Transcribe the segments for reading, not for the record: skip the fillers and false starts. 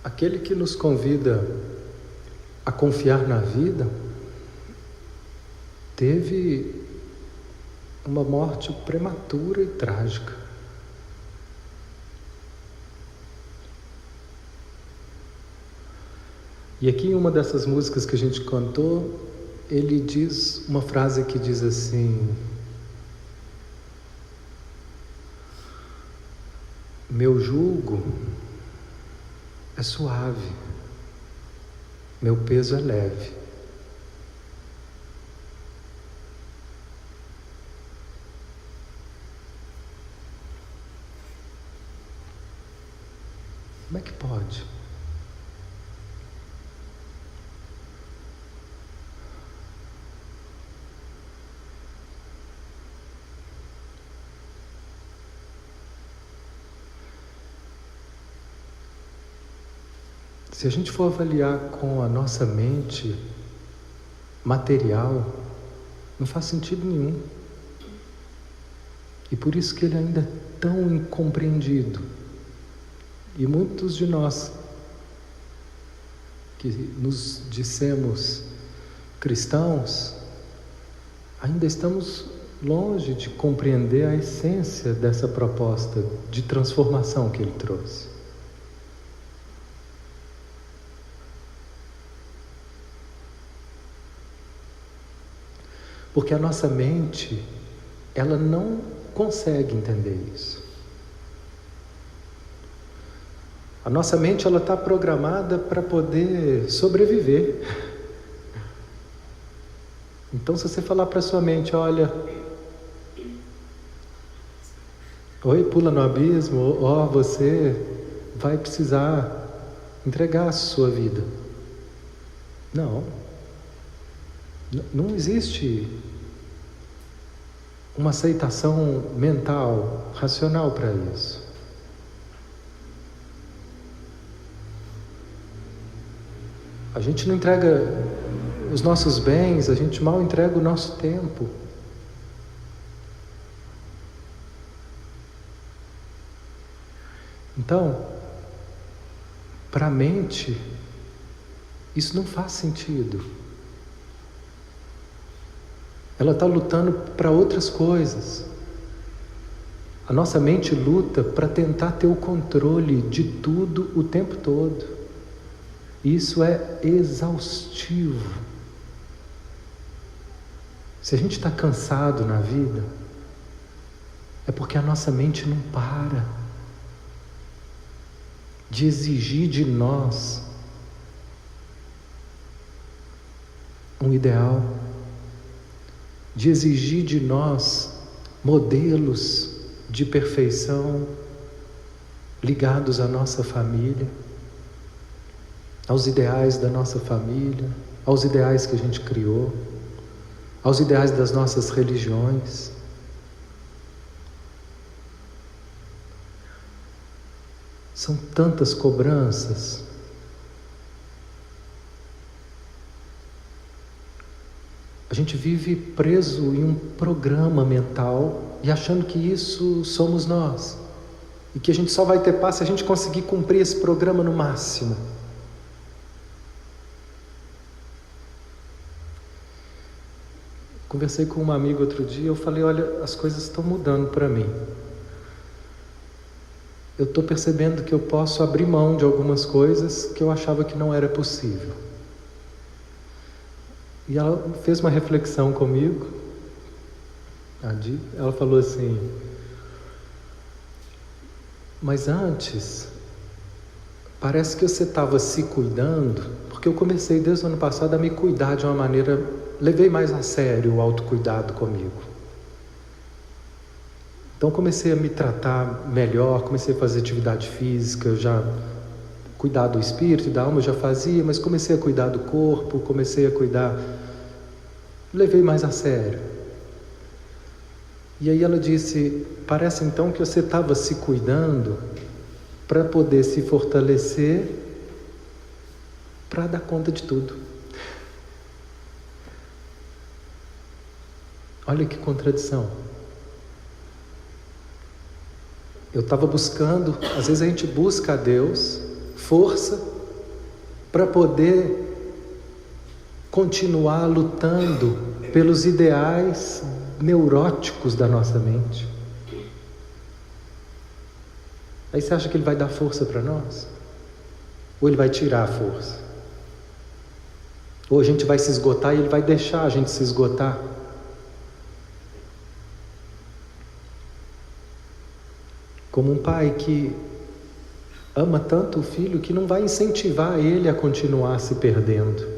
aquele que nos convida a confiar na vida teve uma morte prematura e trágica. E aqui em uma dessas músicas que a gente cantou, ele diz uma frase que diz assim: meu jugo é suave, meu peso é leve. Como é que pode? Se a gente for avaliar com a nossa mente material, não faz sentido nenhum. E por isso que ele ainda é tão incompreendido. E muitos de nós que nos dissemos cristãos, ainda estamos longe de compreender a essência dessa proposta de transformação que ele trouxe. Porque a nossa mente, ela não consegue entender isso. A nossa mente, ela está programada para poder sobreviver. Então, se você falar para a sua mente, olha, oi, pula no abismo, ó, você vai precisar entregar a sua vida. Não existe uma aceitação mental, racional para isso. A gente não entrega os nossos bens, a gente mal entrega o nosso tempo. Então, para a mente, isso não faz sentido. Ela está lutando para outras coisas. A nossa mente luta para tentar ter o controle de tudo o tempo todo. Isso é exaustivo. Se a gente está cansado na vida, é porque a nossa mente não para de exigir de nós um ideal, de exigir de nós modelos de perfeição ligados à nossa família, aos ideais da nossa família, aos ideais que a gente criou, aos ideais das nossas religiões. São tantas cobranças. A gente vive preso em um programa mental e achando que isso somos nós. E que a gente só vai ter paz se a gente conseguir cumprir esse programa no máximo. Conversei com uma amiga outro dia, eu falei, olha, as coisas estão mudando para mim. Eu estou percebendo que eu posso abrir mão de algumas coisas que eu achava que não era possível. E ela fez uma reflexão comigo. Ela falou assim, mas antes, parece que você estava se cuidando, porque eu comecei desde o ano passado a me cuidar de uma maneira, levei mais a sério o autocuidado comigo. Então comecei a me tratar melhor, comecei a fazer atividade física, eu já cuidar do espírito e da alma eu já fazia, mas comecei a cuidar do corpo, comecei a cuidar, levei mais a sério. E aí ela disse, parece então que você estava se cuidando para poder se fortalecer, para dar conta de tudo. Olha que contradição. Eu estava buscando, às vezes a gente busca a Deus, força para poder continuar lutando pelos ideais neuróticos da nossa mente. Aí você acha que ele vai dar força para nós? Ou ele vai tirar a força? Ou a gente vai se esgotar e ele vai deixar a gente se esgotar? Como um pai que ama tanto o filho que não vai incentivar ele a continuar se perdendo.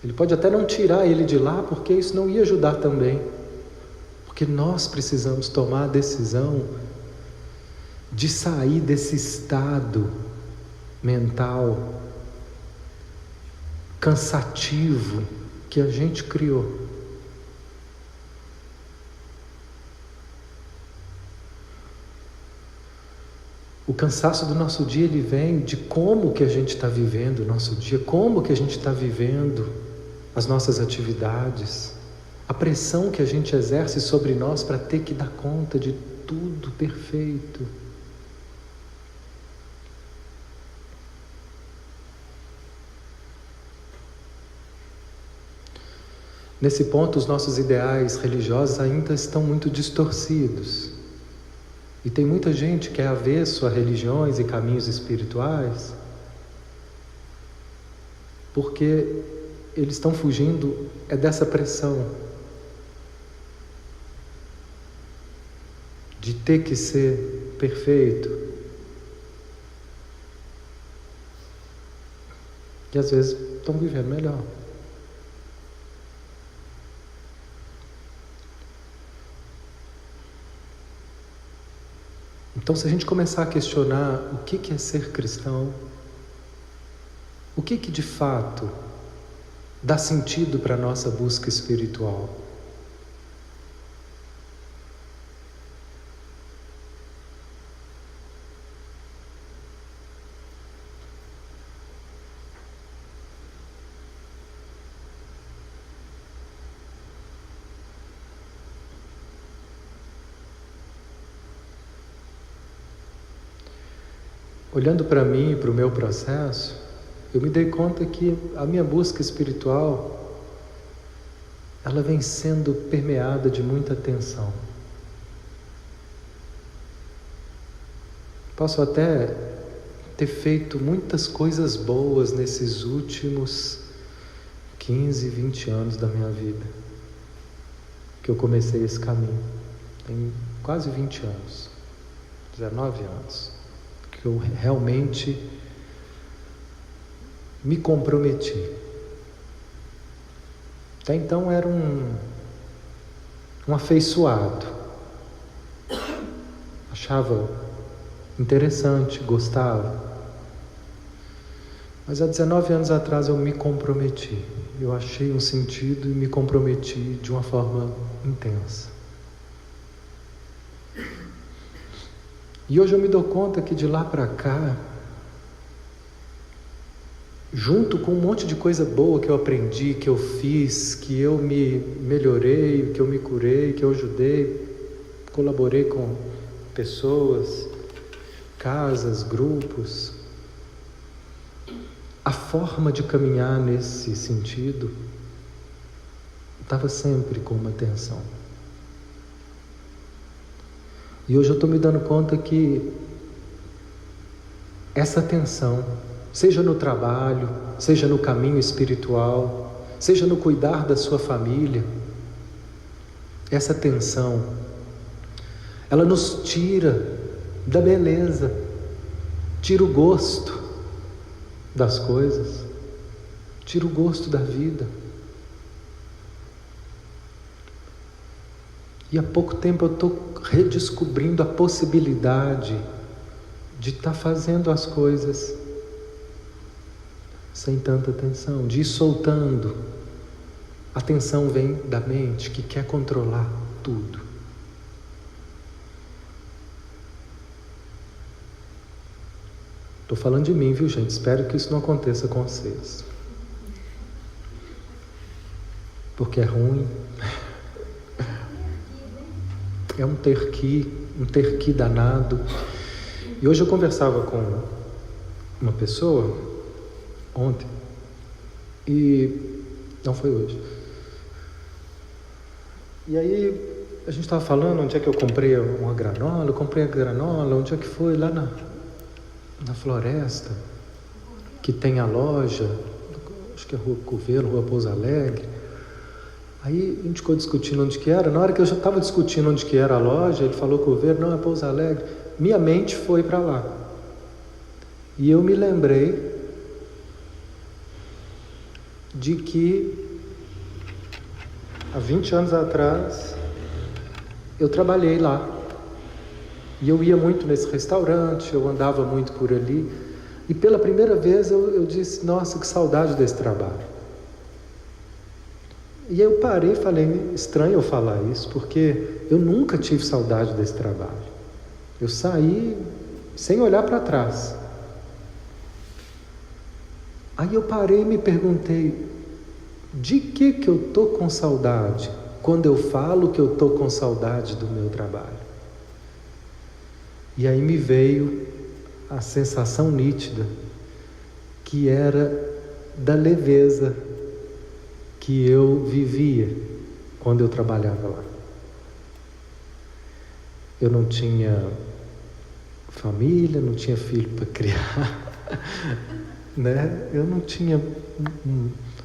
Ele pode até não tirar ele de lá, porque isso não ia ajudar também. Porque nós precisamos tomar a decisão de sair desse estado mental cansativo que a gente criou. O cansaço do nosso dia, ele vem de como que a gente está vivendo o nosso dia, como que a gente está vivendo as nossas atividades, a pressão que a gente exerce sobre nós para ter que dar conta de tudo perfeito. Nesse ponto, os nossos ideais religiosos ainda estão muito distorcidos. E tem muita gente que é avesso a religiões e caminhos espirituais porque eles estão fugindo dessa pressão de ter que ser perfeito. E às vezes estão vivendo melhor. Então, se a gente começar a questionar o que é ser cristão, o que de fato dá sentido para a nossa busca espiritual? Olhando para mim e para o meu processo, eu me dei conta que a minha busca espiritual, ela vem sendo permeada de muita tensão. Posso até ter feito muitas coisas boas nesses últimos 15, 20 anos da minha vida, que eu comecei esse caminho. Tem quase 20 anos, 19 anos. Que eu realmente me comprometi. Até então era um afeiçoado. Achava interessante, gostava. Mas há 19 anos atrás eu me comprometi. Eu achei um sentido e me comprometi de uma forma intensa. E hoje eu me dou conta que de lá para cá, junto com um monte de coisa boa que eu aprendi, que eu fiz, que eu me melhorei, que eu me curei, que eu ajudei, colaborei com pessoas, casas, grupos, a forma de caminhar nesse sentido estava sempre com uma tensão. E hoje eu estou me dando conta que essa tensão, seja no trabalho, seja no caminho espiritual, seja no cuidar da sua família, essa tensão, ela nos tira da beleza, tira o gosto das coisas, tira o gosto da vida. E há pouco tempo eu estou redescobrindo a possibilidade de estar fazendo as coisas sem tanta tensão, de ir soltando. A tensão vem da mente que quer controlar tudo. Estou falando de mim, viu, gente? Espero que isso não aconteça com vocês. Porque é ruim. É um ter que danado. E hoje eu conversava uma pessoa ontem, e não foi hoje. E aí a gente estava falando onde é que eu comprei uma granola, eu comprei a granola, onde é que foi? Lá na floresta, que tem a loja, acho que é Rua Coveiro, Rua Pouso Alegre. Aí a gente ficou discutindo onde que era. Na hora que eu já estava discutindo onde que era a loja, ele falou Coveiro, não, é Pouso Alegre. Minha mente foi para lá. E eu me lembrei de que há 20 anos atrás eu trabalhei lá. E eu ia muito nesse restaurante, eu andava muito por ali. E pela primeira vez eu disse, nossa, que saudade desse trabalho. E eu parei e falei, estranho eu falar isso, porque eu nunca tive saudade desse trabalho. Eu saí sem olhar para trás. Aí eu parei e me perguntei, de que eu estou com saudade quando eu falo que eu estou com saudade do meu trabalho? E aí me veio a sensação nítida que era da leveza que eu vivia quando eu trabalhava lá. Eu não tinha família, não tinha filho para criar, né? Eu não tinha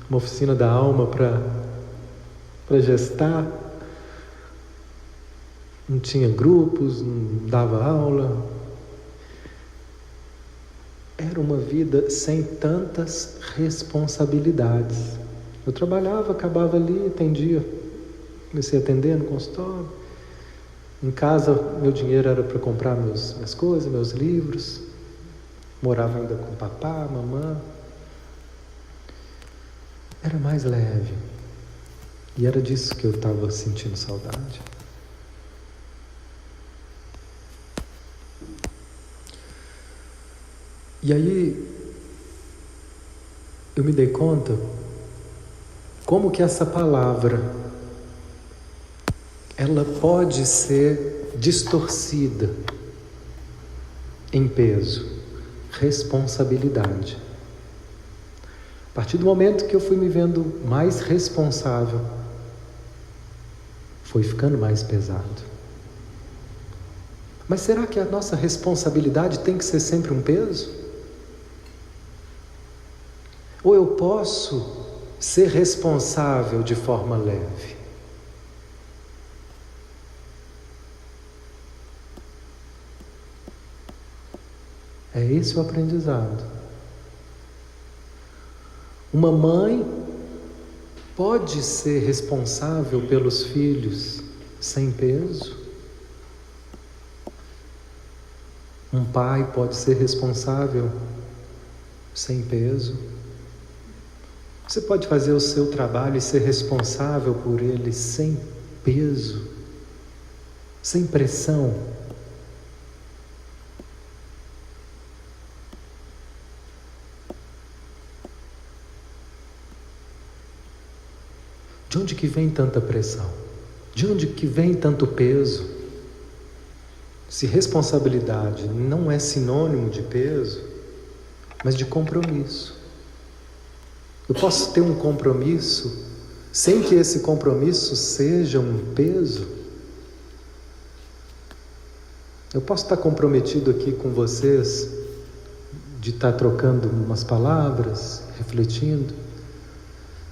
uma oficina da alma para gestar, não tinha grupos, não dava aula. Era uma vida sem tantas responsabilidades. Eu trabalhava, acabava ali, atendia, comecei a atender no consultório. Em casa, meu dinheiro era para comprar minhas coisas, meus livros. Morava ainda com papá, mamã. Era mais leve. E era disso que eu estava sentindo saudade. E aí, eu me dei conta como que essa palavra, ela pode ser distorcida em peso, responsabilidade. A partir do momento que eu fui me vendo mais responsável, foi ficando mais pesado. Mas será que a nossa responsabilidade tem que ser sempre um peso? Ou eu posso ser responsável de forma leve? É esse o aprendizado. Uma mãe pode ser responsável pelos filhos sem peso? Um pai pode ser responsável sem peso? Você pode fazer o seu trabalho e ser responsável por ele sem peso, sem pressão? De onde que vem tanta pressão? De onde que vem tanto peso? Se responsabilidade não é sinônimo de peso, mas de compromisso. Eu posso ter um compromisso sem que esse compromisso seja um peso? Eu posso estar comprometido aqui com vocês, de estar trocando umas palavras, refletindo,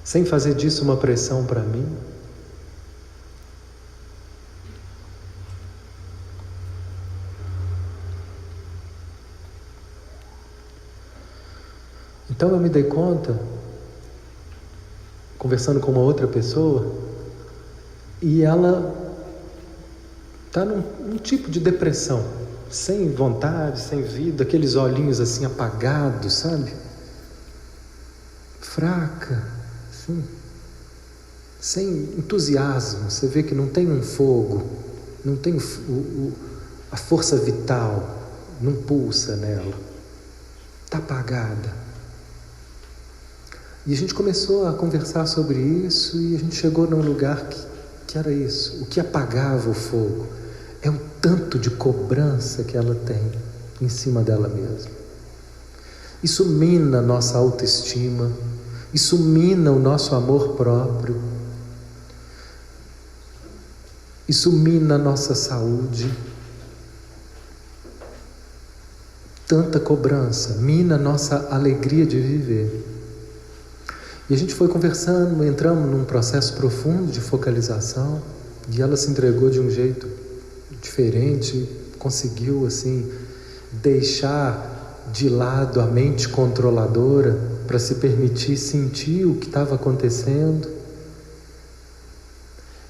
sem fazer disso uma pressão para mim? Então eu me dei conta, conversando com uma outra pessoa, e ela está num tipo de depressão, sem vontade, sem vida, aqueles olhinhos assim apagados, sabe? Fraca, assim, sem entusiasmo. Você vê que não tem um fogo, não tem a força vital, não pulsa nela, está apagada. E a gente começou a conversar sobre isso e a gente chegou num lugar que era isso. O que apagava o fogo é o tanto de cobrança que ela tem em cima dela mesma. Isso mina nossa autoestima, isso mina o nosso amor próprio, isso mina a nossa saúde. Tanta cobrança mina a nossa alegria de viver. E a gente foi conversando, entramos num processo profundo de focalização, e ela se entregou de um jeito diferente, conseguiu assim deixar de lado a mente controladora para se permitir sentir o que estava acontecendo.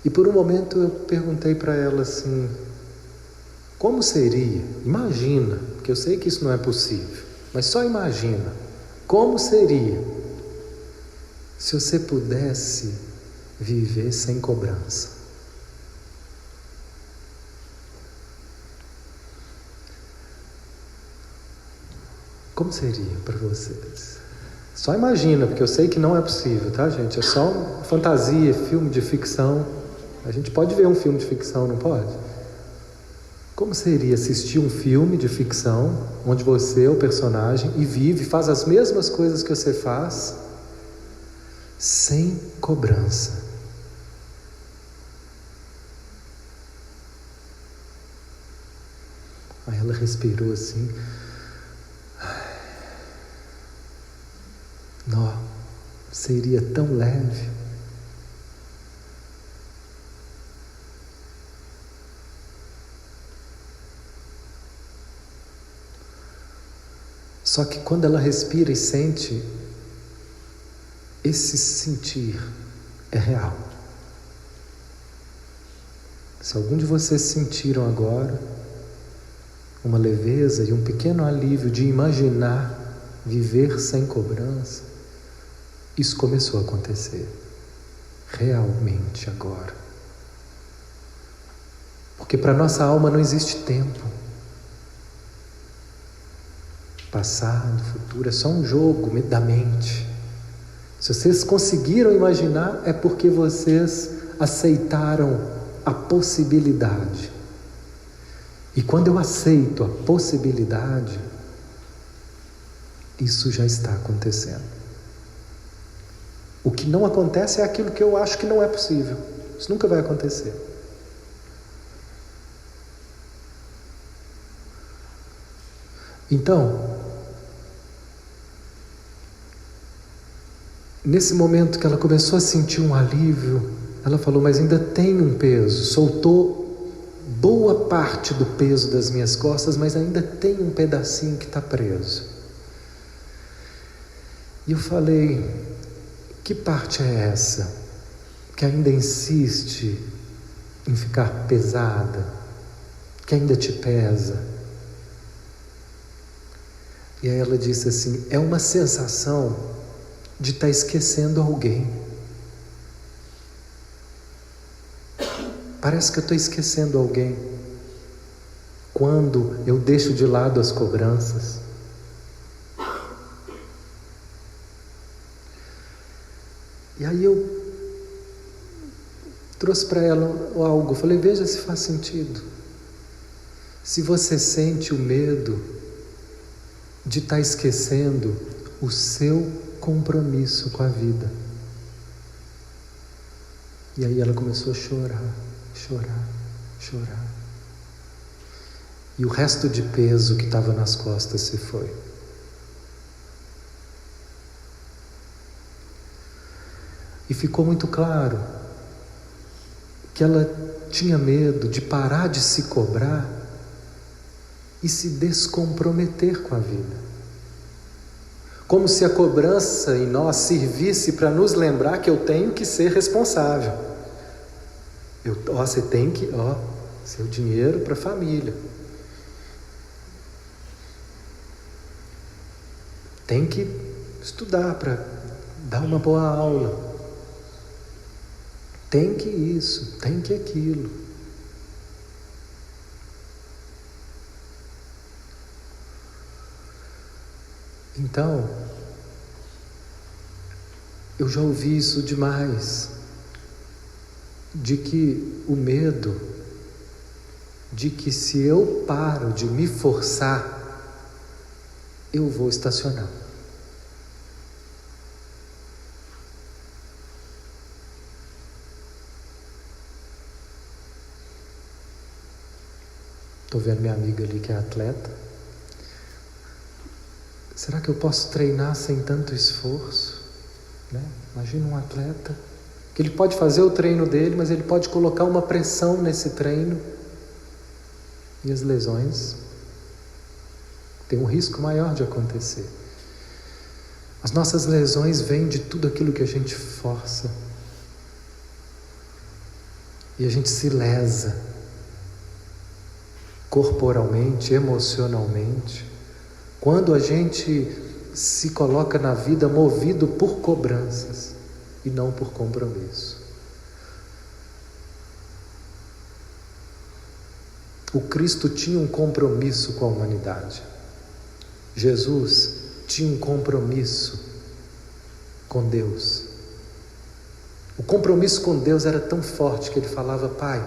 E por um momento eu perguntei para ela assim: como seria? Imagina, porque eu sei que isso não é possível, mas só imagina, como seria se você pudesse viver sem cobrança? Como seria para vocês? Só imagina, porque eu sei que não é possível, tá, gente? É só fantasia, filme de ficção. A gente pode ver um filme de ficção, não pode? Como seria assistir um filme de ficção onde você é o personagem e vive, faz as mesmas coisas que você faz sem cobrança? Aí ela respirou assim. Não, seria tão leve. Só que quando ela respira e sente, esse sentir é real. Se algum de vocês sentiram agora uma leveza e um pequeno alívio de imaginar viver sem cobrança, isso começou a acontecer realmente agora. Porque para nossa alma não existe tempo. Passado, futuro, é só um jogo da mente. Se vocês conseguiram imaginar, é porque vocês aceitaram a possibilidade. E quando eu aceito a possibilidade, isso já está acontecendo. O que não acontece é aquilo que eu acho que não é possível. Isso nunca vai acontecer. Então, nesse momento que ela começou a sentir um alívio, ela falou: mas ainda tem um peso. Soltou boa parte do peso das minhas costas, mas ainda tem um pedacinho que está preso. E eu falei: que parte é essa que ainda insiste em ficar pesada, que ainda te pesa? E aí ela disse assim: é uma sensação de estar esquecendo alguém. Parece que eu estou esquecendo alguém quando eu deixo de lado as cobranças. E aí eu trouxe para ela algo, falei: veja se faz sentido. Se você sente o medo de estar esquecendo o seu compromisso com a vida. E aí ela começou a chorar, chorar, chorar. E o resto de peso que estava nas costas se foi. E ficou muito claro que ela tinha medo de parar de se cobrar e se descomprometer com a vida. Como se a cobrança em nós servisse para nos lembrar que eu tenho que ser responsável. Você tem que, seu dinheiro para a família. Tem que estudar para dar uma boa aula. Tem que isso, tem que aquilo. Então, eu já ouvi isso demais, de que o medo, de que se eu paro de me forçar, eu vou estacionar. Estou vendo minha amiga ali que é atleta. Será que eu posso treinar sem tanto esforço? Né? Imagina um atleta que ele pode fazer o treino dele, mas ele pode colocar uma pressão nesse treino e as lesões têm um risco maior de acontecer. As nossas lesões vêm de tudo aquilo que a gente força e a gente se lesa corporalmente, emocionalmente, quando a gente se coloca na vida movido por cobranças e não por compromisso. O Cristo tinha um compromisso com a humanidade. Jesus tinha um compromisso com Deus. O compromisso com Deus era tão forte que ele falava: Pai,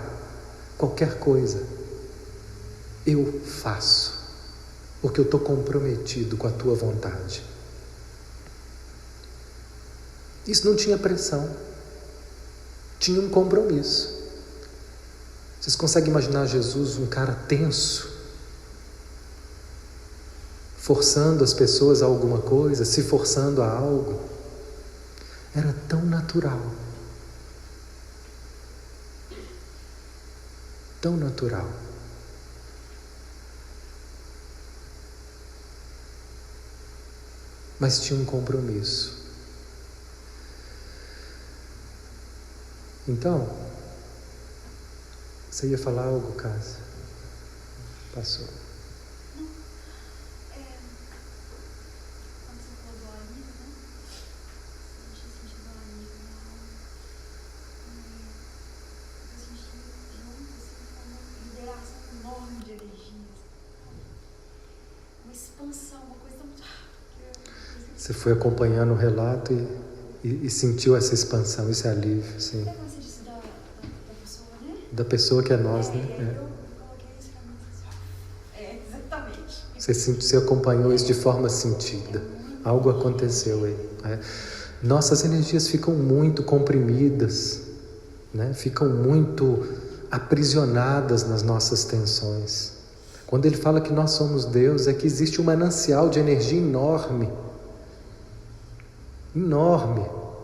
qualquer coisa eu faço, porque eu estou comprometido com a tua vontade. Isso não tinha pressão, tinha um compromisso. Vocês conseguem imaginar Jesus, um cara tenso, forçando as pessoas a alguma coisa, se forçando a algo? Era tão natural. Tão natural. Mas tinha um compromisso. Então, você ia falar algo, Cássia? Passou. Não. Quando você falou do amigo, né? A gente sentiu do amigo na alma. Eu senti junto, assim, uma liberação enorme de energias. Uma expansão, uma coisa tão... Você foi acompanhando o relato e sentiu essa expansão, esse alívio, sim. Você disse da pessoa, né? Da pessoa que é nós, né? Eu coloquei isso pra mim. Exatamente. Você acompanhou isso de forma sentida. Algo aconteceu aí. Né? Nossas energias ficam muito comprimidas, né? Ficam muito aprisionadas nas nossas tensões. Quando ele fala que nós somos Deus, é que existe um manancial de energia enorme,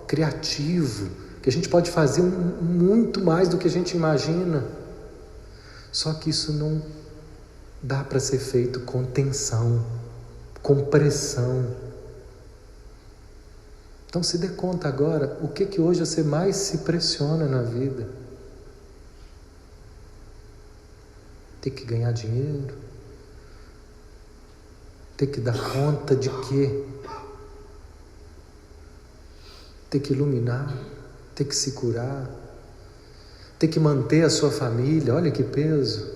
criativo, que a gente pode fazer muito mais do que a gente imagina. Só que isso não dá para ser feito com tensão, com pressão. Então se dê conta agora, o que hoje você mais se pressiona na vida? Ter que ganhar dinheiro? Ter que dar conta de quê? Ter que iluminar? Ter que se curar? Ter que manter a sua família? Olha que peso!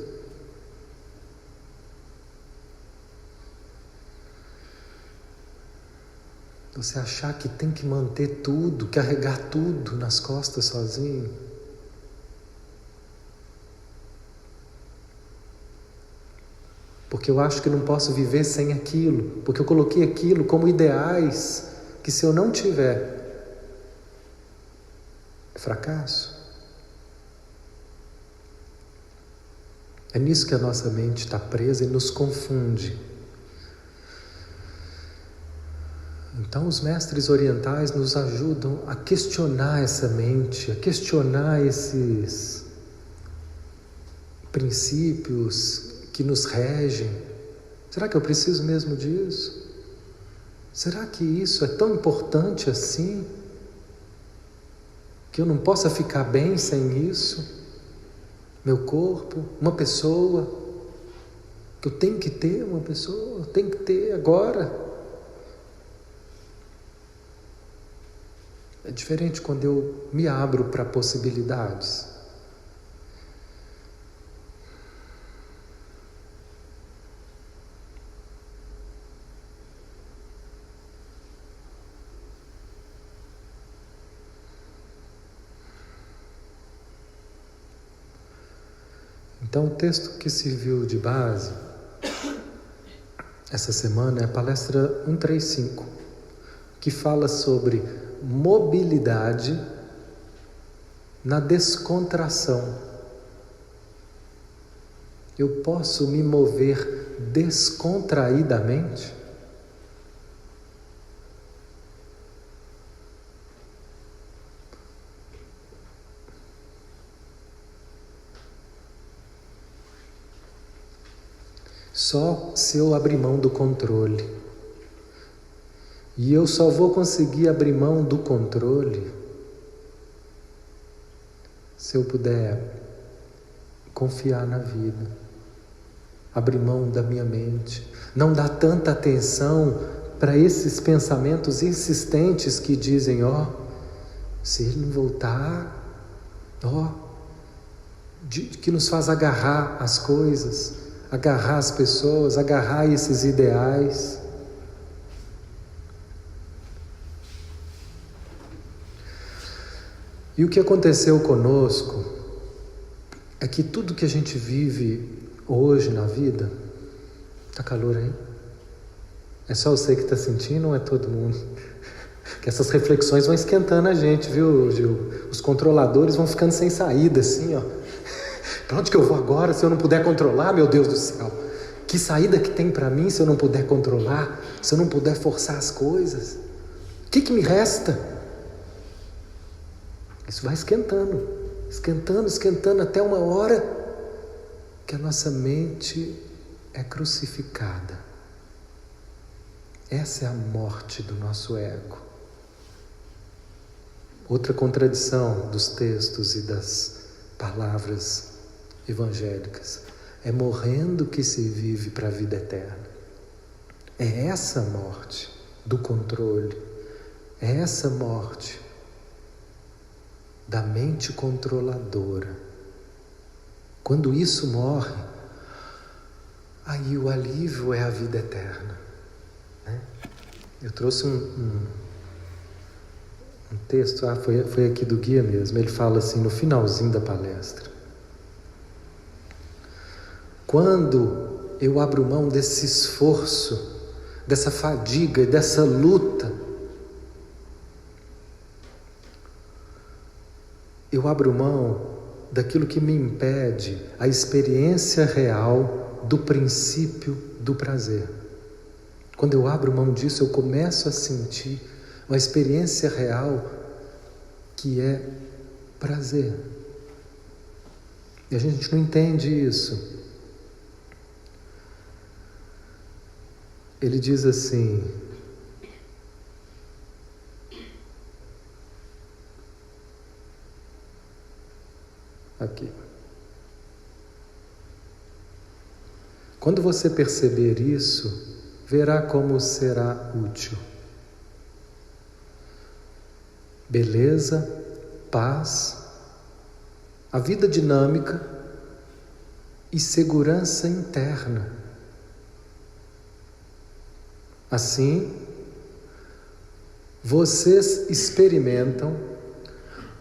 Você achar que tem que manter tudo, carregar tudo nas costas sozinho? Porque eu acho que não posso viver sem aquilo, porque eu coloquei aquilo como ideais, que se eu não tiver, é fracasso. É nisso que a nossa mente está presa e nos confunde. Então os mestres orientais nos ajudam a questionar essa mente, a questionar esses princípios que nos regem. Será que eu preciso mesmo disso? Será que isso é tão importante assim? Que eu não possa ficar bem sem isso? Meu corpo, uma pessoa, que eu tenho que ter uma pessoa, eu tenho que ter agora. É diferente quando eu me abro para possibilidades. Então, o texto que serviu de base essa semana é a palestra 135, que fala sobre mobilidade na descontração. Eu posso me mover descontraídamente? Só se eu abrir mão do controle. E eu só vou conseguir abrir mão do controle se eu puder confiar na vida, abrir mão da minha mente, não dar tanta atenção para esses pensamentos insistentes que dizem, se ele não voltar, que nos faz agarrar as coisas, agarrar as pessoas, agarrar esses ideais. E o que aconteceu conosco é que tudo que a gente vive hoje na vida... Tá calor aí? É só você que está sentindo ou é todo mundo? Que essas reflexões vão esquentando a gente, viu, Gil? Os controladores vão ficando sem saída, assim, Para onde que eu vou agora se eu não puder controlar, meu Deus do céu? Que saída que tem para mim se eu não puder controlar? Se eu não puder forçar as coisas? O que me resta? Isso vai esquentando, esquentando, esquentando, até uma hora que a nossa mente é crucificada. Essa é a morte do nosso ego. Outra contradição dos textos e das palavras evangélicas. É morrendo que se vive para a vida eterna. É essa morte do controle. É essa morte da mente controladora. Quando isso morre, aí o alívio é a vida eterna, né? Eu trouxe um texto, foi aqui do guia mesmo, ele fala assim no finalzinho da palestra: quando eu abro mão desse esforço, dessa fadiga, dessa luta, eu abro mão daquilo que me impede a experiência real do princípio do prazer. Quando eu abro mão disso, eu começo a sentir uma experiência real que é prazer. E a gente não entende isso. Ele diz assim: aqui. Quando você perceber isso, verá como será útil. Beleza, paz, a vida dinâmica e segurança interna. Assim, vocês experimentam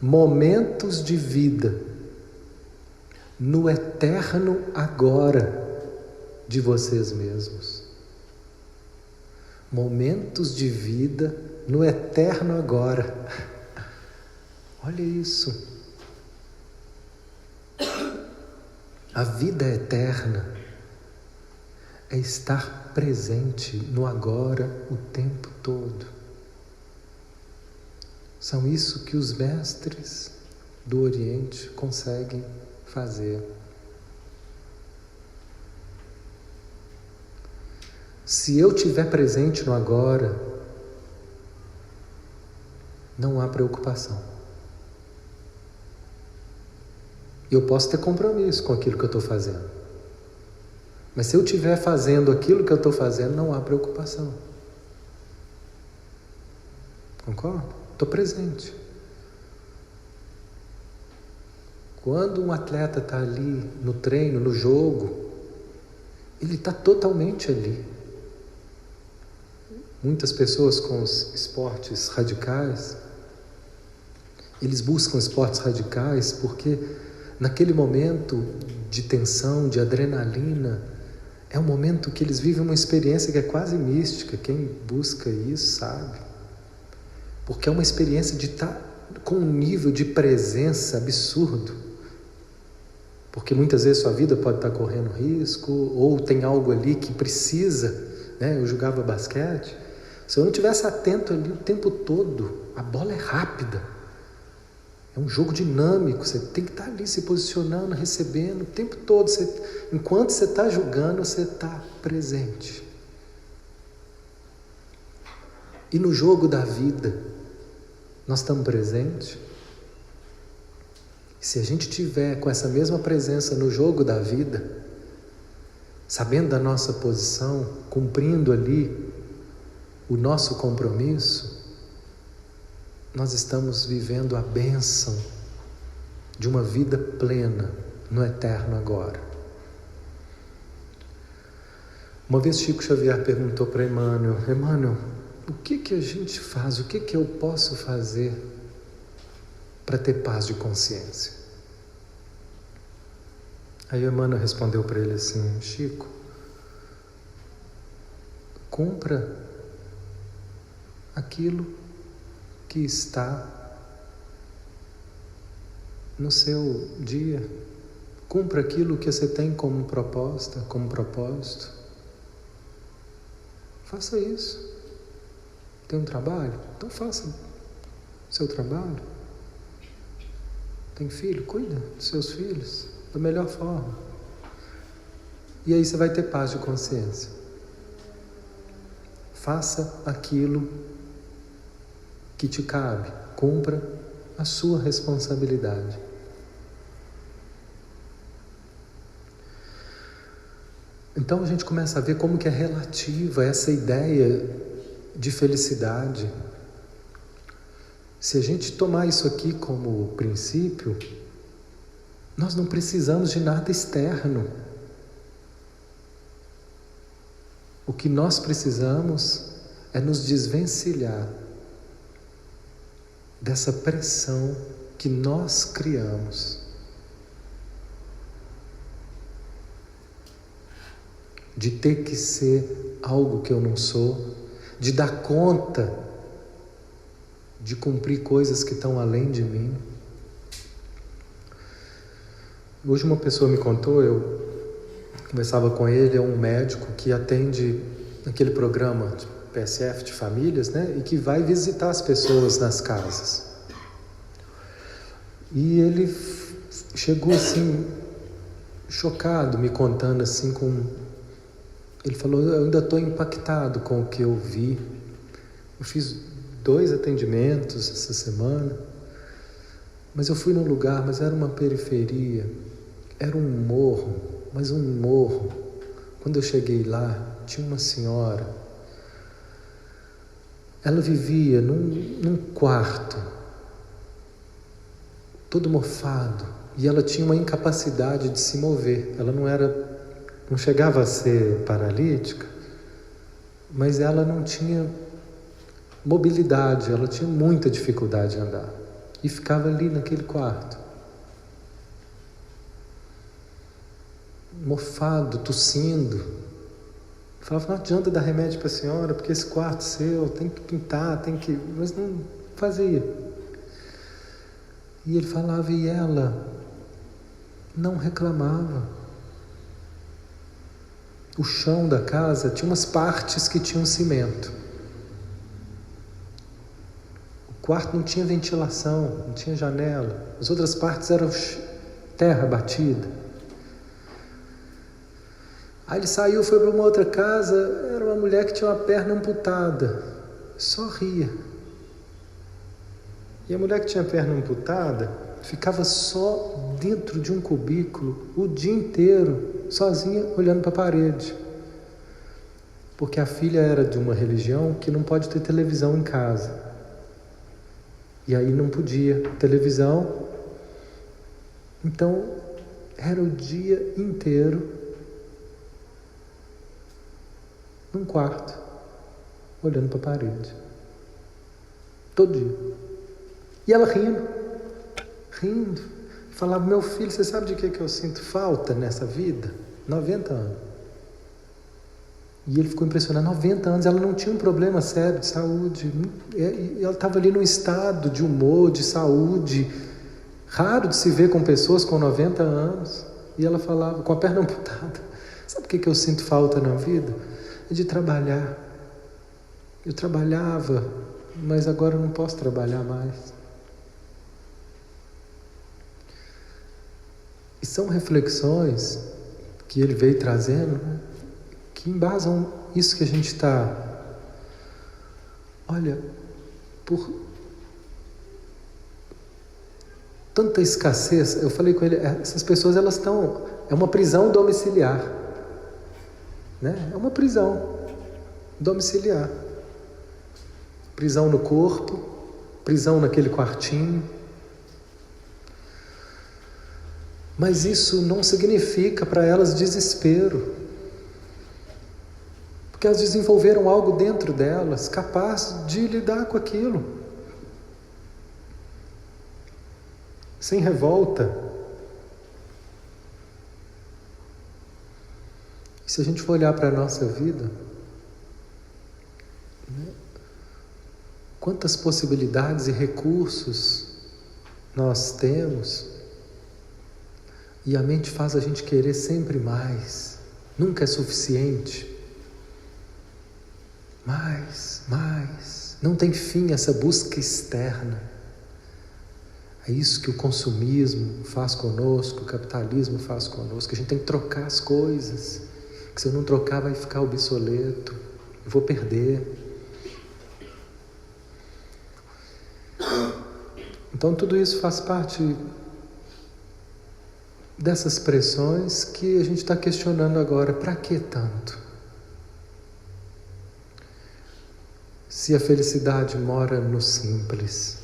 momentos de vida no eterno agora de vocês mesmos. Momentos de vida no eterno agora. Olha isso. A vida eterna é estar presente no agora o tempo todo. São isso que os mestres do Oriente conseguem fazer. Se eu estiver presente no agora, não há preocupação. Eu posso ter compromisso com aquilo que eu estou fazendo, mas se eu estiver fazendo aquilo que eu estou fazendo, não há preocupação. Concorda? Estou presente. Quando um atleta está ali no treino, no jogo, ele está totalmente ali. Muitas pessoas com os esportes radicais, eles buscam esportes radicais porque naquele momento de tensão, de adrenalina, é um momento que eles vivem uma experiência que é quase mística. Quem busca isso sabe. Porque é uma experiência de estar com um nível de presença absurdo. Porque muitas vezes sua vida pode estar correndo risco, ou tem algo ali que precisa, né? Eu jogava basquete. Se eu não estivesse atento ali o tempo todo, a bola é rápida. É um jogo dinâmico, você tem que estar ali se posicionando, recebendo o tempo todo. Enquanto você está jogando, você está presente. E no jogo da vida, nós estamos presentes? Se a gente tiver com essa mesma presença no jogo da vida, sabendo da nossa posição, cumprindo ali o nosso compromisso, nós estamos vivendo a bênção de uma vida plena no eterno agora. Uma vez Chico Xavier perguntou para Emmanuel: Emmanuel, o que a gente faz, o que eu posso fazer para ter paz de consciência? Aí Emmanuel respondeu para ele assim: Chico, cumpra aquilo que está no seu dia, cumpra aquilo que você tem como proposta, como propósito. Faça isso. Tem um trabalho? Então faça o seu trabalho. Tem filho? Cuida dos seus filhos da melhor forma. E aí você vai ter paz de consciência. Faça aquilo que te cabe. Cumpra a sua responsabilidade. Então a gente começa a ver como que é relativa essa ideia de felicidade. Se a gente tomar isso aqui como princípio, nós não precisamos de nada externo. O que nós precisamos é nos desvencilhar dessa pressão que nós criamos, de ter que ser algo que eu não sou, de dar conta de cumprir coisas que estão além de mim. Hoje uma pessoa me contou, eu conversava com ele, é um médico que atende naquele programa de PSF de famílias, né? E que vai visitar as pessoas nas casas. E ele chegou assim, chocado, me contando assim ele falou: eu ainda estou impactado com o que eu vi. Eu fiz 2 atendimentos essa semana, mas eu fui num lugar, mas era uma periferia, era um morro, mas um morro. Quando eu cheguei lá, tinha uma senhora, ela vivia num quarto, todo mofado, e ela tinha uma incapacidade de se mover. Ela não chegava a ser paralítica, mas ela não tinha mobilidade, ela tinha muita dificuldade de andar. E ficava ali naquele quarto, mofado, tossindo. Falava: não adianta dar remédio para a senhora, porque esse quarto seu tem que pintar, mas não fazia. E ele falava, e ela não reclamava. O chão da casa tinha umas partes que tinham cimento. O quarto não tinha ventilação, não tinha janela. As outras partes eram terra batida. Aí ele saiu, foi para uma outra casa, era uma mulher que tinha uma perna amputada. Só ria. E a mulher que tinha a perna amputada ficava só dentro de um cubículo o dia inteiro, sozinha, olhando para a parede. Porque a filha era de uma religião que não pode ter televisão em casa. E aí não podia televisão. Então, era o dia inteiro num quarto, olhando para a parede. Todo dia. E ela rindo. Falava: meu filho, você sabe de que eu sinto falta nessa vida? 90 anos. E ele ficou impressionado. 90 anos, ela não tinha um problema sério de saúde. E ela estava ali num estado de humor, de saúde, raro de se ver com pessoas com 90 anos. E ela falava, com a perna amputada, sabe o que eu sinto falta na vida? É de trabalhar. Eu trabalhava, mas agora eu não posso trabalhar mais. E são reflexões que ele veio trazendo, né, que embasam isso que a gente está... Olha, por tanta escassez, eu falei com ele, essas pessoas elas estão... É uma prisão domiciliar. Né? É uma prisão domiciliar. Prisão no corpo, prisão naquele quartinho. Mas isso não significa para elas desespero. Porque elas desenvolveram algo dentro delas capaz de lidar com aquilo. Sem revolta. E se a gente for olhar para a nossa vida, né, quantas possibilidades e recursos nós temos, e a mente faz a gente querer sempre mais, nunca é suficiente. Mais, não tem fim essa busca externa. É isso que o consumismo faz conosco, o capitalismo faz conosco, a gente tem que trocar as coisas, que se eu não trocar vai ficar obsoleto, eu vou perder. Então tudo isso faz parte dessas pressões que a gente está questionando agora. Para que tanto? Se a felicidade mora no simples.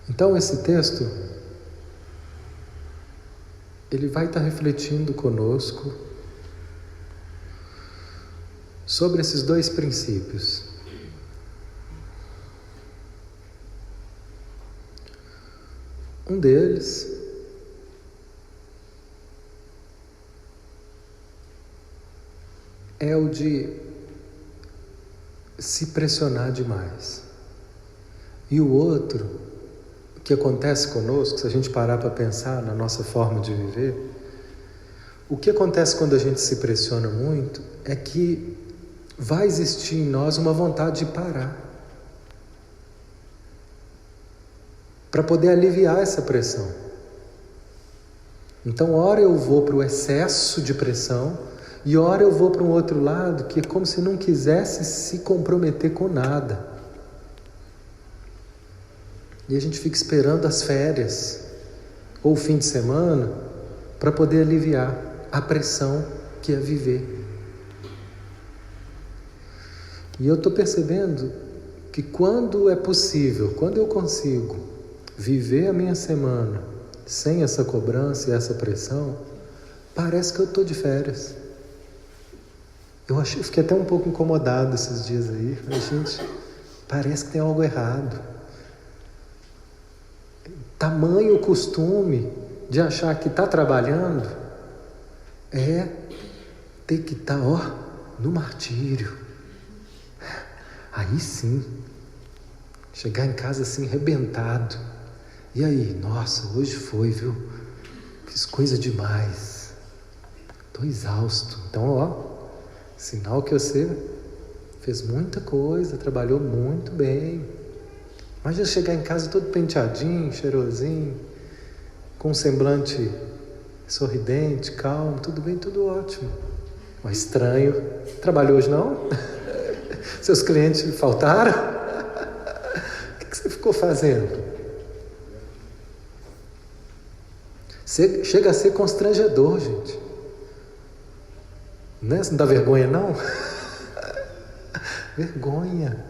Então esse texto, ele vai estar refletindo conosco sobre esses dois princípios. Um deles é o de se pressionar demais. E o outro, o que acontece conosco, se a gente parar para pensar na nossa forma de viver, o que acontece quando a gente se pressiona muito é que vai existir em nós uma vontade de parar, para poder aliviar essa pressão. Então, ora eu vou para o excesso de pressão, e ora eu vou para um outro lado que é como se não quisesse se comprometer com nada. E a gente fica esperando as férias ou o fim de semana para poder aliviar a pressão que é viver. E eu estou percebendo que quando é possível, quando eu consigo viver a minha semana sem essa cobrança e essa pressão, parece que eu estou de férias. Eu fiquei até um pouco incomodado esses dias aí. Falei, gente, parece que tem algo errado. Tamanho costume de achar que está trabalhando é ter que estar, no martírio. Aí sim, chegar em casa assim, arrebentado. E aí, nossa, hoje foi, viu? Fiz coisa demais. Estou exausto. Então, sinal que você fez muita coisa, trabalhou muito bem. Imagina chegar em casa todo penteadinho, cheirosinho, com um semblante sorridente, calmo, tudo bem, tudo ótimo. Mas estranho. Trabalhou hoje não? Seus clientes faltaram? O que você ficou fazendo? Chega a ser constrangedor, gente. Né? Você não dá vergonha, não? Vergonha.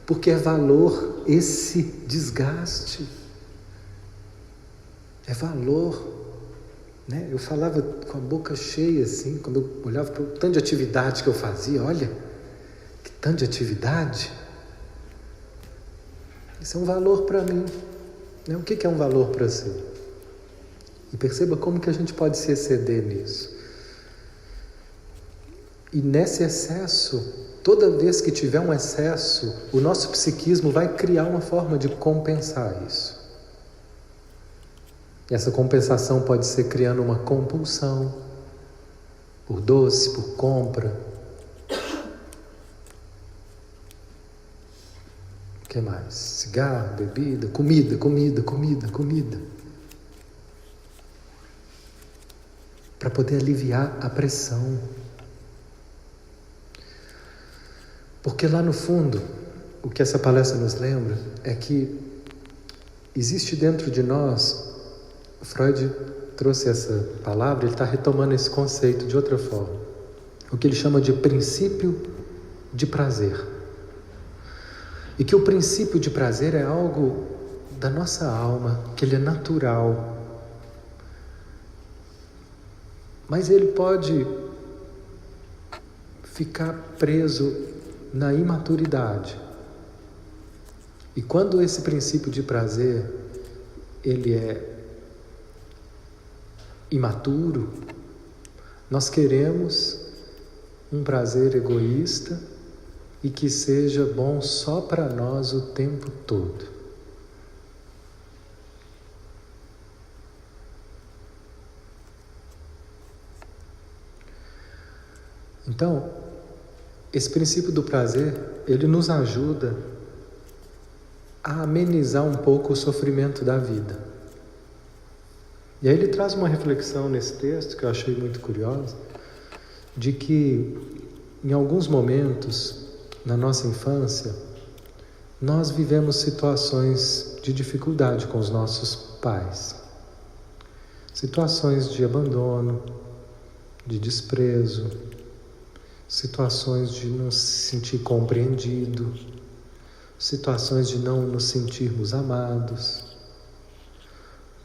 Porque é valor esse desgaste. É valor. Né? Eu falava com a boca cheia, assim, quando eu olhava para o tanto de atividade que eu fazia. Olha, que tanto de atividade. Isso é um valor para mim. Né? O que é um valor para você? E perceba como que a gente pode se exceder nisso. E nesse excesso, toda vez que tiver um excesso, o nosso psiquismo vai criar uma forma de compensar isso. E essa compensação pode ser criando uma compulsão por doce, por compra. O que mais? Cigarro, bebida, comida. Para poder aliviar a pressão. Porque lá no fundo, o que essa palestra nos lembra é que existe dentro de nós, Freud trouxe essa palavra, ele está retomando esse conceito de outra forma, o que ele chama de princípio de prazer. E que o princípio de prazer é algo da nossa alma, que ele é natural. Mas ele pode ficar preso na imaturidade. E quando esse princípio de prazer, ele é imaturo, nós queremos um prazer egoísta e que seja bom só para nós o tempo todo. Então, esse princípio do prazer, ele nos ajuda a amenizar um pouco o sofrimento da vida. E aí ele traz uma reflexão nesse texto que eu achei muito curiosa, de que em alguns momentos na nossa infância nós vivemos situações de dificuldade com os nossos pais. Situações de abandono, de desprezo, situações de não se sentir compreendido, situações de não nos sentirmos amados.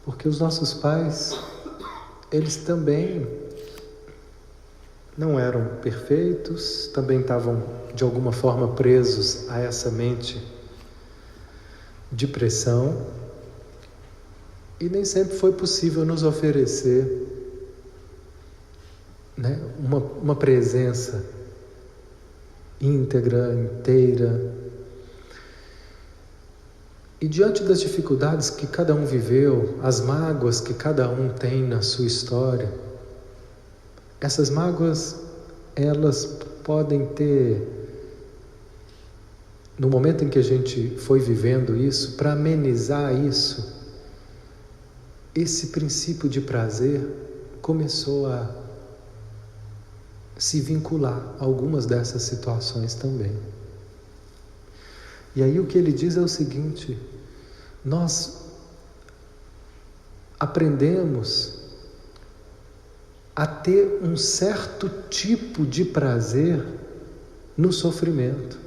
Porque os nossos pais, eles também não eram perfeitos, também estavam de alguma forma presos a essa mente de pressão, e nem sempre foi possível nos oferecer, né, uma presença íntegra, inteira. E diante das dificuldades que cada um viveu, as mágoas que cada um tem na sua história, essas mágoas, elas podem ter, no momento em que a gente foi vivendo isso, para amenizar isso, esse princípio de prazer começou a se vincular a algumas dessas situações também. E aí o que ele diz é o seguinte: nós aprendemos a ter um certo tipo de prazer no sofrimento.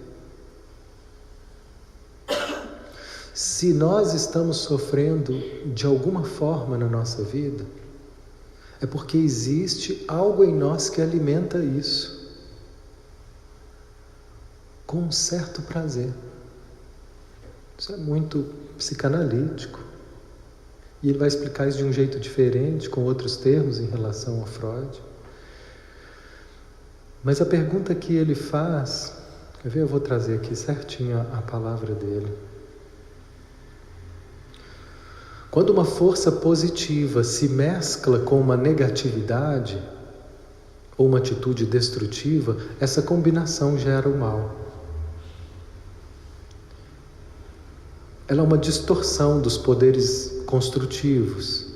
Se nós estamos sofrendo de alguma forma na nossa vida, é porque existe algo em nós que alimenta isso com um certo prazer. Isso é muito psicanalítico. E ele vai explicar isso de um jeito diferente, com outros termos em relação a Freud. Mas a pergunta que ele faz, quer ver? Eu vou trazer aqui certinho a palavra dele. Quando uma força positiva se mescla com uma negatividade ou uma atitude destrutiva, essa combinação gera o mal. Ela é uma distorção dos poderes construtivos.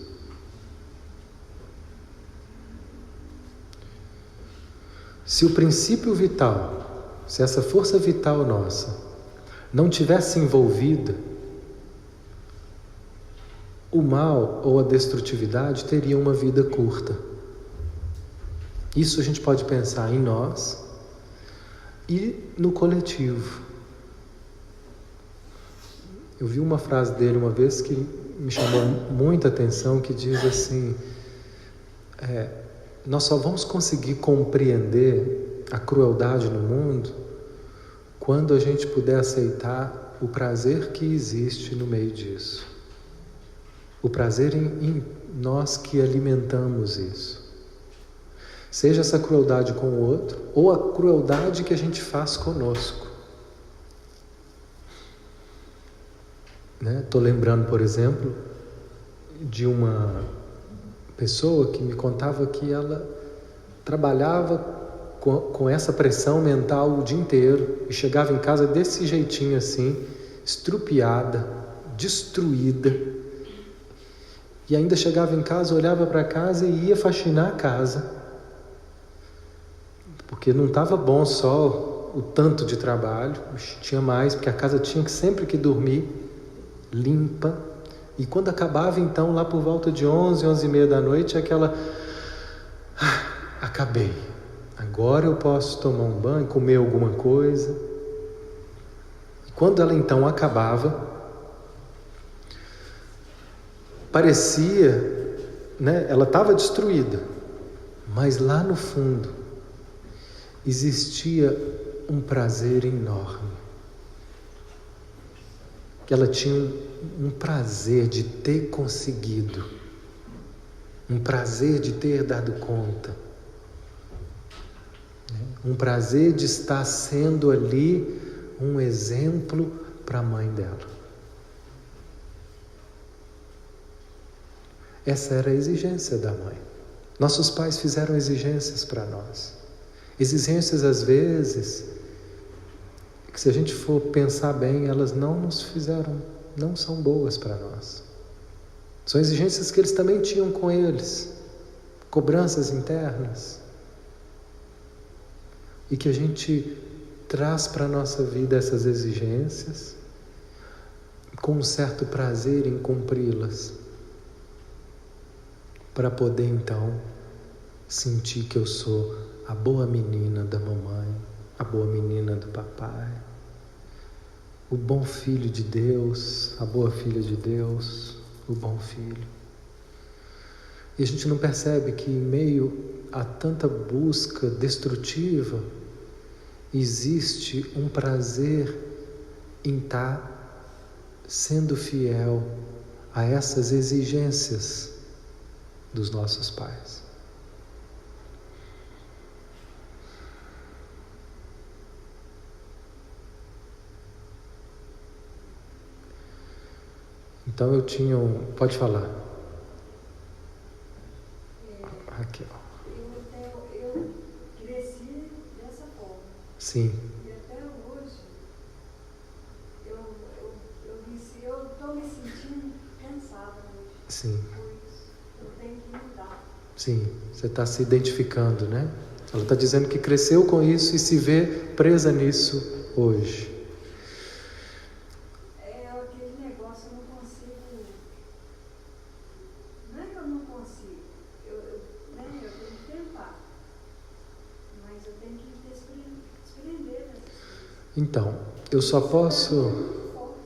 Se o princípio vital, se essa força vital nossa não tivesse envolvida, o mal ou a destrutividade teria uma vida curta. Isso a gente pode pensar em nós e no coletivo. Eu vi uma frase dele uma vez que me chamou muita atenção, que diz assim: nós só vamos conseguir compreender a crueldade no mundo quando a gente puder aceitar o prazer que existe no meio disso. O prazer em nós que alimentamos isso. Seja essa crueldade com o outro, ou a crueldade que a gente faz conosco. Estou lembrando, por exemplo, de uma pessoa que me contava que ela trabalhava com essa pressão mental o dia inteiro e chegava em casa desse jeitinho assim, estrupiada, destruída, e ainda chegava em casa, olhava para casa e ia faxinar a casa, porque não estava bom só o tanto de trabalho, tinha mais, porque a casa tinha que sempre que dormir limpa. E quando acabava então, lá por volta de 11, 11h30 da noite, aquela... acabei, agora eu posso tomar um banho, comer alguma coisa. E quando ela então acabava, parecia, ela estava destruída, mas lá no fundo existia um prazer enorme. Que ela tinha um prazer de ter conseguido, um prazer de ter dado conta, um prazer de estar sendo ali um exemplo para a mãe dela. Essa era a exigência da mãe. Nossos pais fizeram exigências para nós. Exigências, às vezes, que se a gente for pensar bem, elas não nos fizeram, não são boas para nós. São exigências que eles também tinham com eles, cobranças internas, e que a gente traz para a nossa vida essas exigências com um certo prazer em cumpri-las, para poder então sentir que eu sou a boa menina da mamãe, a boa menina do papai, o bom filho de Deus, a boa filha de Deus, o bom filho. E a gente não percebe que em meio a tanta busca destrutiva, existe um prazer em estar sendo fiel a essas exigências dos nossos pais. Então eu tinha Pode falar. Raquel. Eu cresci dessa forma. Sim. E até hoje eu estou me sentindo cansada hoje. Sim. Eu tenho que mudar. Sim, você está se identificando, né? Ela está dizendo que cresceu com isso e se vê presa nisso hoje. Aquele negócio eu não consigo. Não é que eu não consigo. Eu tenho que tentar. Mas eu tenho que desprender dessas coisas. Então, eu só posso... Muito forte.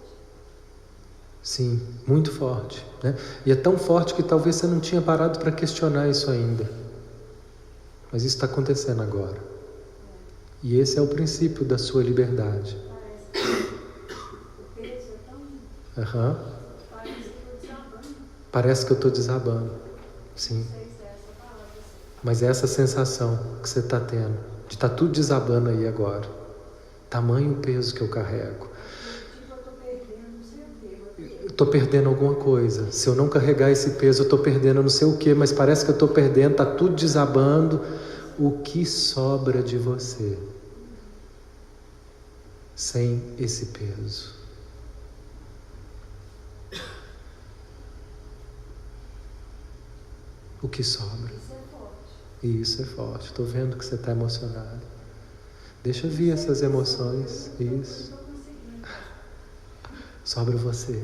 Sim, muito forte, né? E é tão forte que talvez você não tinha parado para questionar isso ainda. Mas isso está acontecendo agora. E esse é o princípio da sua liberdade. Parece que o peso é tão... Parece que eu estou desabando. Parece que eu estou desabando. Sim. Não sei se é essa palavra. Mas é essa sensação que você está tendo, de estar tudo desabando aí agora. Tamanho peso que eu carrego. Tipo, eu estou perdendo, não sei o quê. Eu estou perdendo alguma coisa. Se eu não carregar esse peso, eu estou perdendo não sei o quê, mas parece que eu estou perdendo, está tudo desabando. O que sobra de você sem esse peso? O que sobra? Isso é forte. E isso é forte. Estou vendo que você está emocionado. Deixa vir essas emoções. Isso. Sobra você.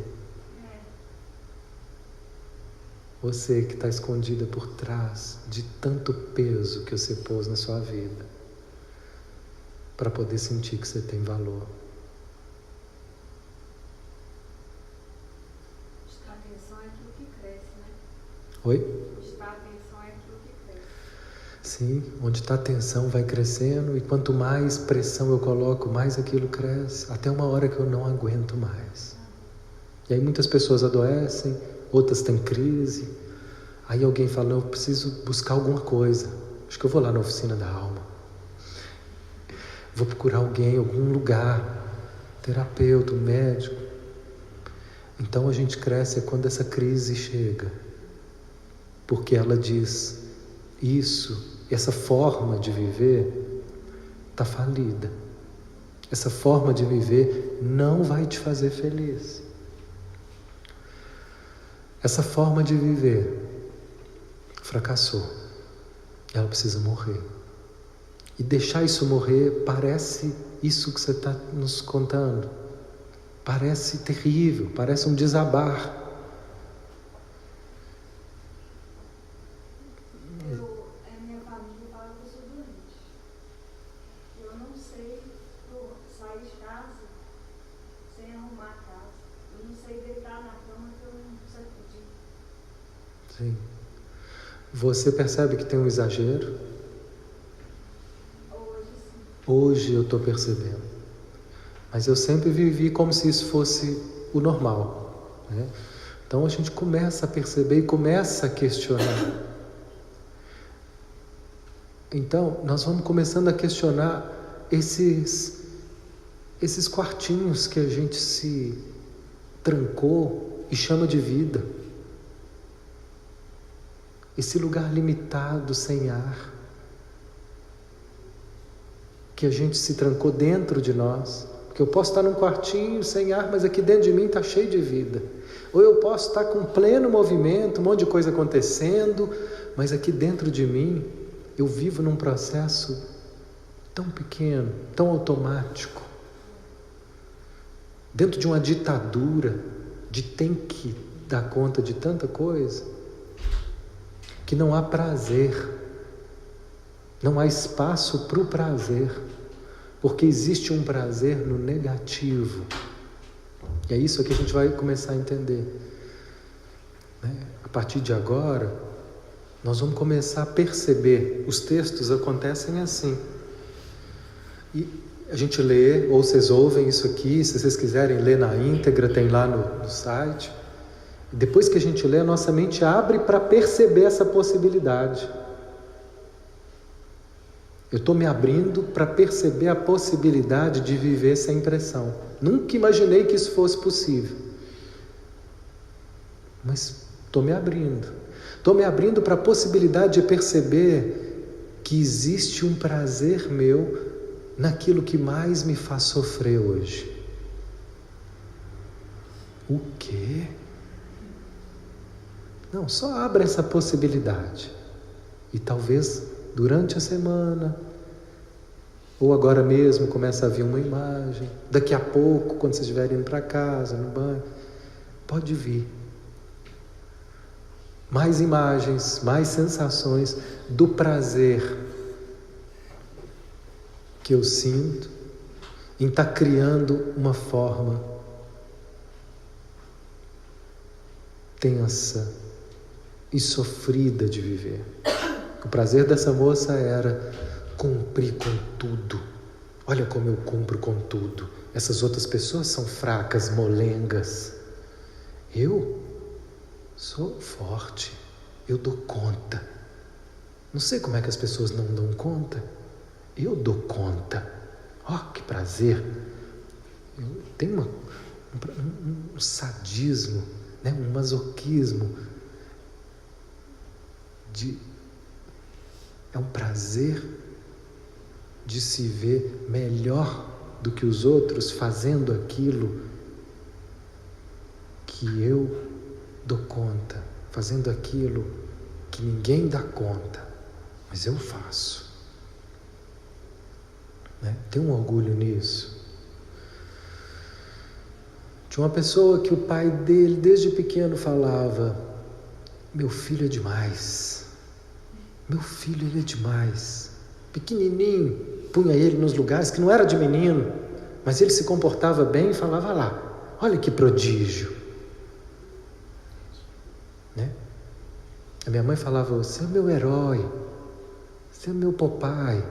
Você que está escondida por trás de tanto peso que você pôs na sua vida, para poder sentir que você tem valor. Prestar atenção é aquilo que cresce, né? Oi? Prestar atenção é aquilo que cresce. Sim, onde está a atenção vai crescendo, e quanto mais pressão eu coloco, mais aquilo cresce, até uma hora que eu não aguento mais. E aí muitas pessoas adoecem, outras têm crise, aí alguém fala, eu preciso buscar alguma coisa. Acho que eu vou lá na oficina da alma. Vou procurar alguém, algum lugar, terapeuta, um médico. Então a gente cresce quando essa crise chega. Porque ela diz, essa forma de viver está falida. Essa forma de viver não vai te fazer feliz. Essa forma de viver fracassou. Ela precisa morrer. E deixar isso morrer parece isso que você está nos contando. Parece terrível, parece um desabar. Minha família fala que eu sou doente. Eu não sei sair de casa sem arrumar a casa. Eu não sei deitar na cama que eu não sacudi. Sim. Você percebe que tem um exagero? Hoje sim. Hoje eu estou percebendo. Mas eu sempre vivi como se isso fosse o normal, né? Então a gente começa a perceber e começa a questionar. Então nós vamos começando a questionar esses quartinhos que a gente se trancou e chama de vida. Esse lugar limitado, sem ar, que a gente se trancou dentro de nós. Porque eu posso estar num quartinho sem ar, mas aqui dentro de mim está cheio de vida. Ou eu posso estar com pleno movimento, um monte de coisa acontecendo, mas aqui dentro de mim eu vivo num processo tão pequeno, tão automático. Dentro de uma ditadura de tem que dar conta de tanta coisa, que não há prazer, não há espaço para o prazer, porque existe um prazer no negativo. E é isso que a gente vai começar a entender, né? A partir de agora, nós vamos começar a perceber, os textos acontecem assim, e a gente lê, ou vocês ouvem isso aqui, se vocês quiserem ler na íntegra, tem lá no site. Depois que a gente lê, a nossa mente abre para perceber essa possibilidade. Eu estou me abrindo para perceber a possibilidade de viver sem pressão. Nunca imaginei que isso fosse possível. Mas estou me abrindo. Estou me abrindo para a possibilidade de perceber que existe um prazer meu naquilo que mais me faz sofrer hoje. O quê? Não, só abra essa possibilidade. E talvez durante a semana, ou agora mesmo, começa a vir uma imagem. Daqui a pouco, quando vocês estiverem indo para casa, no banho, pode vir. Mais imagens, mais sensações do prazer que eu sinto em estar criando uma forma tensa e sofrida de viver. O prazer dessa moça era cumprir com tudo. Olha como eu cumpro com tudo. Essas outras pessoas são fracas, molengas. Eu sou forte. Eu dou conta. Não sei como é que as pessoas não dão conta. Eu dou conta. Oh, que prazer. Eu tenho um sadismo, né? Um masoquismo. É um prazer de se ver melhor do que os outros fazendo aquilo que eu dou conta, fazendo aquilo que ninguém dá conta, mas eu faço, né? Tem um orgulho nisso. Tinha uma pessoa que o pai dele desde pequeno falava: meu filho é demais. Meu filho, ele é demais. Pequenininho, punha ele nos lugares que não era de menino, mas ele se comportava bem e falava lá: olha que prodígio, né? A minha mãe falava: você é meu herói, você é meu papai,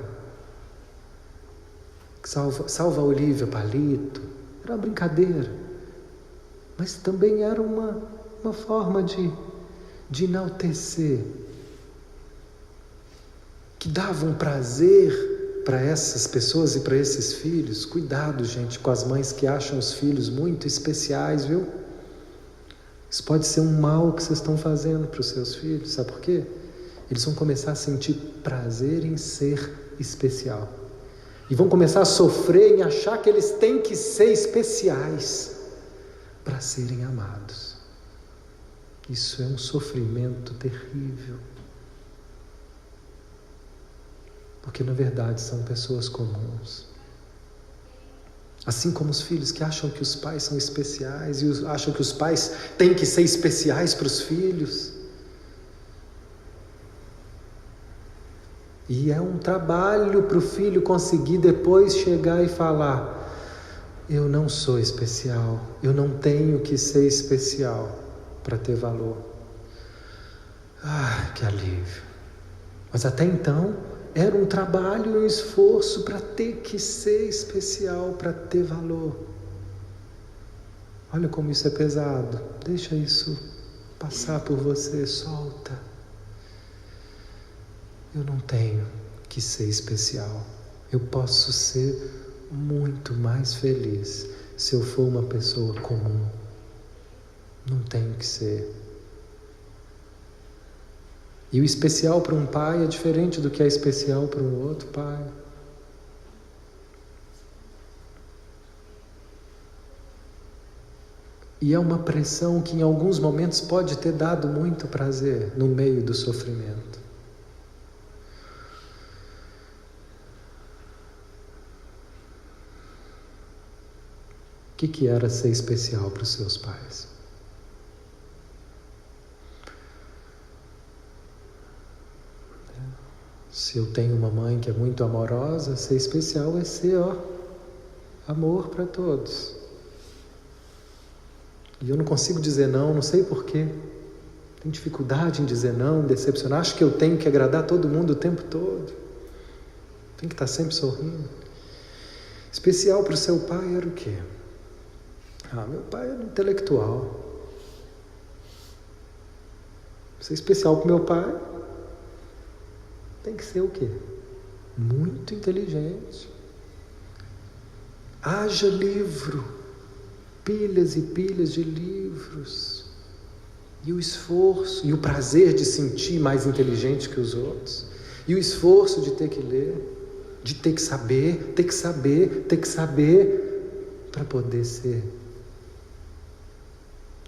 que salva a Olívia Palito. Era uma brincadeira, mas também era uma forma de enaltecer que davam prazer para essas pessoas e para esses filhos. Cuidado, gente, com as mães que acham os filhos muito especiais, viu? Isso pode ser um mal que vocês estão fazendo para os seus filhos. Sabe por quê? Eles vão começar a sentir prazer em ser especial. E vão começar a sofrer em achar que eles têm que ser especiais para serem amados. Isso é um sofrimento terrível. Porque na verdade são pessoas comuns. Assim como os filhos que acham que os pais são especiais e acham que os pais têm que ser especiais para os filhos. E é um trabalho para o filho conseguir depois chegar e falar: eu não sou especial, eu não tenho que ser especial para ter valor. Ah, que alívio! Mas até então era um trabalho e um esforço para ter que ser especial, para ter valor. Olha como isso é pesado. Deixa isso passar por você, solta. Eu não tenho que ser especial. Eu posso ser muito mais feliz se eu for uma pessoa comum. Não tenho que ser. E o especial para um pai é diferente do que é especial para um outro pai. E é uma pressão que em alguns momentos pode ter dado muito prazer no meio do sofrimento. O que era ser especial para os seus pais? Se eu tenho uma mãe que é muito amorosa, ser especial é ser, amor para todos. E eu não consigo dizer não, não sei porquê. Tenho dificuldade em dizer não, decepcionar. Acho que eu tenho que agradar todo mundo o tempo todo. Tenho que estar sempre sorrindo. Especial para o seu pai era o quê? Meu pai era intelectual. Ser especial para o meu pai tem que ser o quê? Muito inteligente. Haja livro, pilhas e pilhas de livros. E o esforço, e o prazer de sentir mais inteligente que os outros. E o esforço de ter que ler, de ter que saber, para poder ser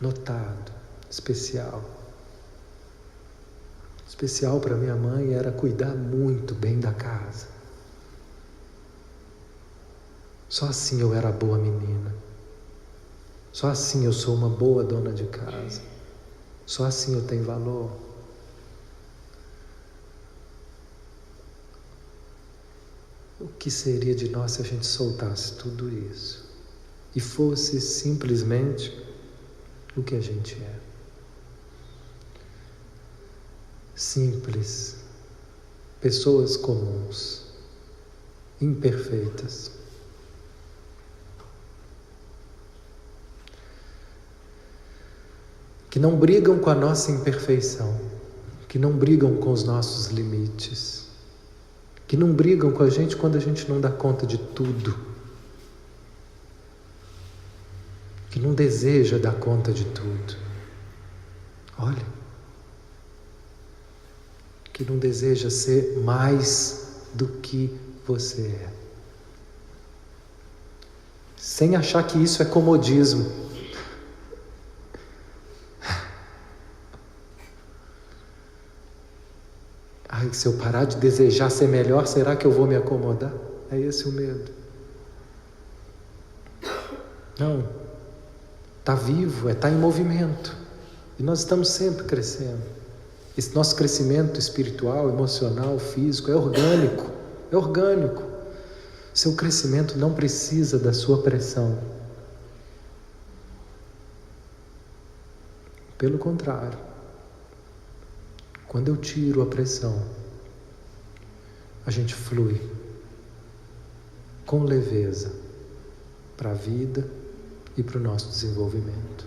notado, especial. Especial para minha mãe era cuidar muito bem da casa. Só assim eu era boa menina. Só assim eu sou uma boa dona de casa. Só assim eu tenho valor. O que seria de nós se a gente soltasse tudo isso e fosse simplesmente o que a gente é? Simples, pessoas comuns, imperfeitas. Que não brigam com a nossa imperfeição, que não brigam com os nossos limites, que não brigam com a gente quando a gente não dá conta de tudo, que não deseja dar conta de tudo. Olha, que não deseja ser mais do que você é. Sem achar que isso é comodismo. Se eu parar de desejar ser melhor, será que eu vou me acomodar? É esse o medo. Não. Está vivo, está em movimento. E nós estamos sempre crescendo. Esse nosso crescimento espiritual, emocional, físico é orgânico. É orgânico. Seu crescimento não precisa da sua pressão. Pelo contrário. Quando eu tiro a pressão, a gente flui com leveza para a vida e para o nosso desenvolvimento.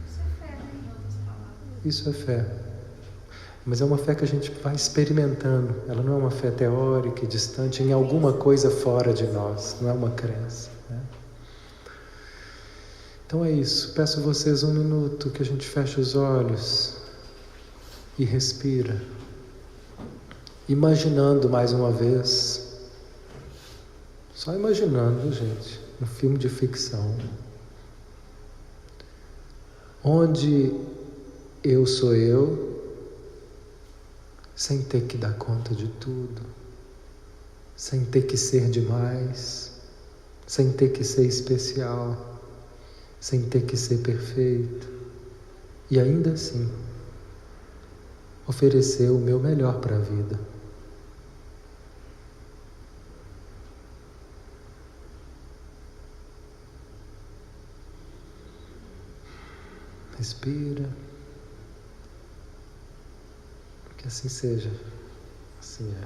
Isso é fé, né, em outras palavras? Isso é fé. Mas é uma fé que a gente vai experimentando. Ela não é uma fé teórica e distante em alguma coisa fora de nós. Não é uma crença, né? Então é isso. Peço a vocês 1 minuto que a gente feche os olhos e respira. Imaginando mais uma vez. Só imaginando, gente. Um filme de ficção. Onde eu sou eu, sem ter que dar conta de tudo, sem ter que ser demais, sem ter que ser especial, sem ter que ser perfeito, e ainda assim oferecer o meu melhor para a vida. Respira. Que assim seja. Assim é.